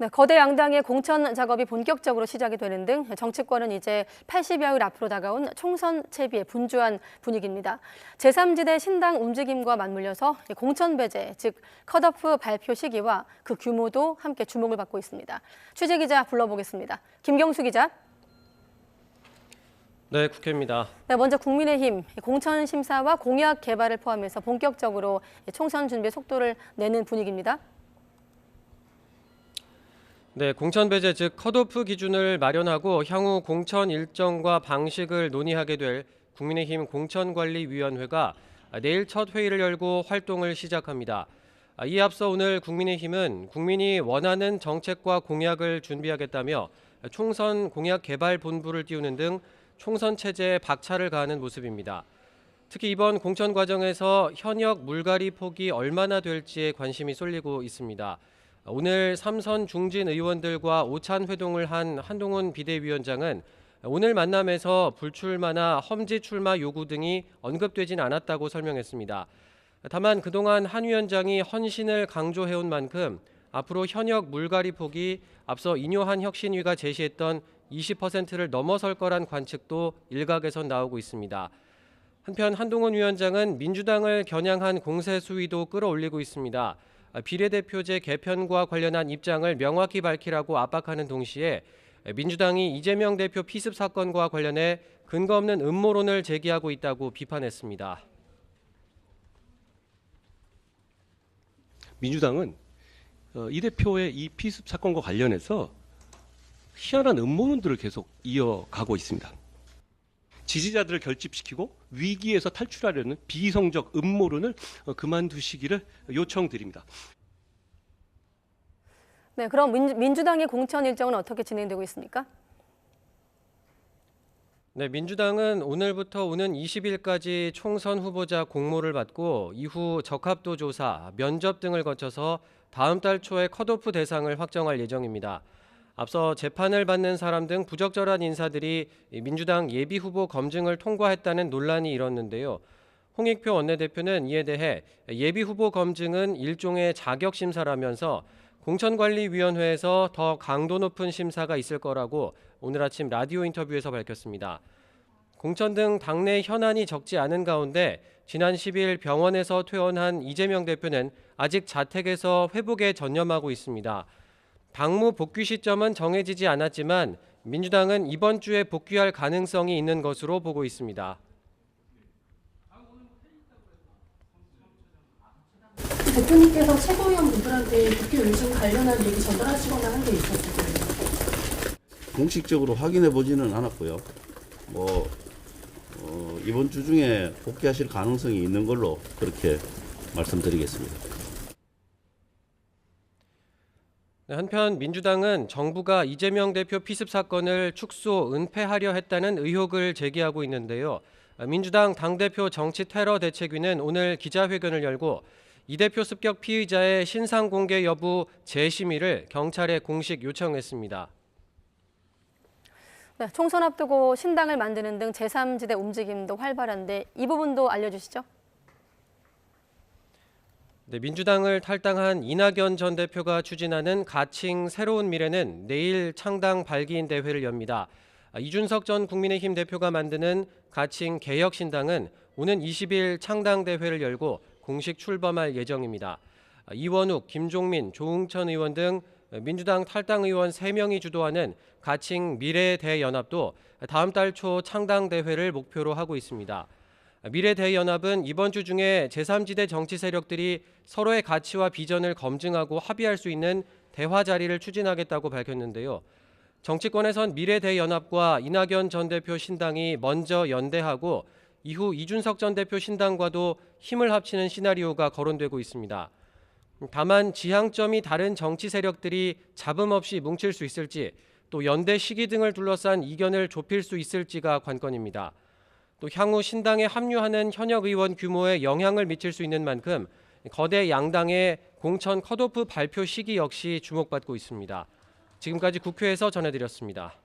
네, 거대 양당의 공천 작업이 본격적으로 시작이 되는 등 정치권은 이제 80여일 앞으로 다가온 총선 채비에 분주한 분위기입니다. 제3지대 신당 움직임과 맞물려서 공천 배제, 즉 컷오프 발표 시기와 그 규모도 함께 주목을 받고 있습니다. 취재 기자 불러보겠습니다. 김경수 기자. 네, 국회입니다. 네, 먼저 국민의힘 공천 심사와 공약 개발을 포함해서 본격적으로 총선 준비 속도를 내는 분위기입니다. 네, 공천 배제 즉 컷오프 기준을 마련하고 향후 공천 일정과 방식을 논의하게 될 국민의힘 공천관리위원회가 내일 첫 회의를 열고 활동을 시작합니다. 이에 앞서 오늘 국민의힘은 국민이 원하는 정책과 공약을 준비하겠다며 총선 공약 개발 본부를 띄우는 등 총선 체제에 박차를 가하는 모습입니다. 특히 이번 공천 과정에서 현역 물갈이 폭이 얼마나 될지에 관심이 쏠리고 있습니다. 오늘 3선 중진 의원들과 오찬 회동을 한 한동훈 비대위원장은 오늘 만남에서 불출마나 험지 출마 요구 등이 언급되진 않았다고 설명했습니다. 다만 그동안 한 위원장이 헌신을 강조해온 만큼 앞으로 현역 물갈이 폭이 앞서 인효한 혁신위가 제시했던 20%를 넘어설 거란 관측도 일각에선 나오고 있습니다. 한편 한동훈 위원장은 민주당을 겨냥한 공세 수위도 끌어올리고 있습니다. 비례대표제 개편과 관련한 입장을 명확히 밝히라고 압박하는 동시에 민주당이 이재명 대표 피습 사건과 관련해 근거 없는 음모론을 제기하고 있다고 비판했습니다. 민주당은 이 대표의 이 피습 사건과 관련해서 희한한 음모론들을 계속 이어가고 있습니다. 지지자들을 결집시키고 위기에서 탈출하려는 비이성적 음모론을 그만두시기를 요청드립니다. 네, 그럼 민주당의 공천 일정은 어떻게 진행되고 있습니까? 네, 민주당은 오늘부터 오는 20일까지 총선 후보자 공모를 받고 이후 적합도 조사, 면접 등을 거쳐서 다음 달 초에 컷오프 대상을 확정할 예정입니다. 앞서 재판을 받는 사람 등 부적절한 인사들이 민주당 예비후보 검증을 통과했다는 논란이 일었는데요. 홍익표 원내대표는 이에 대해 예비후보 검증은 일종의 자격심사라면서 공천관리위원회에서 더 강도 높은 심사가 있을 거라고 오늘 아침 라디오 인터뷰에서 밝혔습니다. 공천 등 당내 현안이 적지 않은 가운데 지난 10일 병원에서 퇴원한 이재명 대표는 아직 자택에서 회복에 전념하고 있습니다. 당무 복귀 시점은 정해지지 않았지만 민주당은 이번 주에 복귀할 가능성이 있는 것으로 보고 있습니다. 대표님께서 최고위원분들한테 복귀 요청 관련한 얘기 전달하시거나 한 게 있었어요? 공식적으로 확인해 보지는 않았고요. 이번 주 중에 복귀하실 가능성이 있는 걸로 그렇게 말씀드리겠습니다. 한편 민주당은 정부가 이재명 대표 피습 사건을 축소, 은폐하려 했다는 의혹을 제기하고 있는데요. 민주당 당대표 정치테러대책위는 오늘 기자회견을 열고 이 대표 습격 피의자의 신상 공개 여부 재심의를 경찰에 공식 요청했습니다. 네, 총선 앞두고 신당을 만드는 등 제3지대 움직임도 활발한데 이 부분도 알려주시죠. 네, 민주당을 탈당한 이낙연 전 대표가 추진하는 가칭 새로운 미래는 내일 창당 발기인 대회를 엽니다. 이준석 전 국민의힘 대표가 만드는 가칭 개혁신당은 오는 20일 창당 대회를 열고 공식 출범할 예정입니다. 이원욱, 김종민, 조응천 의원 등 민주당 탈당 의원 3명이 주도하는 가칭 미래대연합도 다음 달 초 창당 대회를 목표로 하고 있습니다. 미래대연합은 이번 주 중에 제3지대 정치 세력들이 서로의 가치와 비전을 검증하고 합의할 수 있는 대화 자리를 추진하겠다고 밝혔는데요. 정치권에선 미래대연합과 이낙연 전 대표 신당이 먼저 연대하고 이후 이준석 전 대표 신당과도 힘을 합치는 시나리오가 거론되고 있습니다. 다만 지향점이 다른 정치 세력들이 잡음 없이 뭉칠 수 있을지 또 연대 시기 등을 둘러싼 이견을 좁힐 수 있을지가 관건입니다. 또 향후 신당에 합류하는 현역 의원 규모에 영향을 미칠 수 있는 만큼 거대 양당의 공천 컷오프 발표 시기 역시 주목받고 있습니다. 지금까지 국회에서 전해드렸습니다.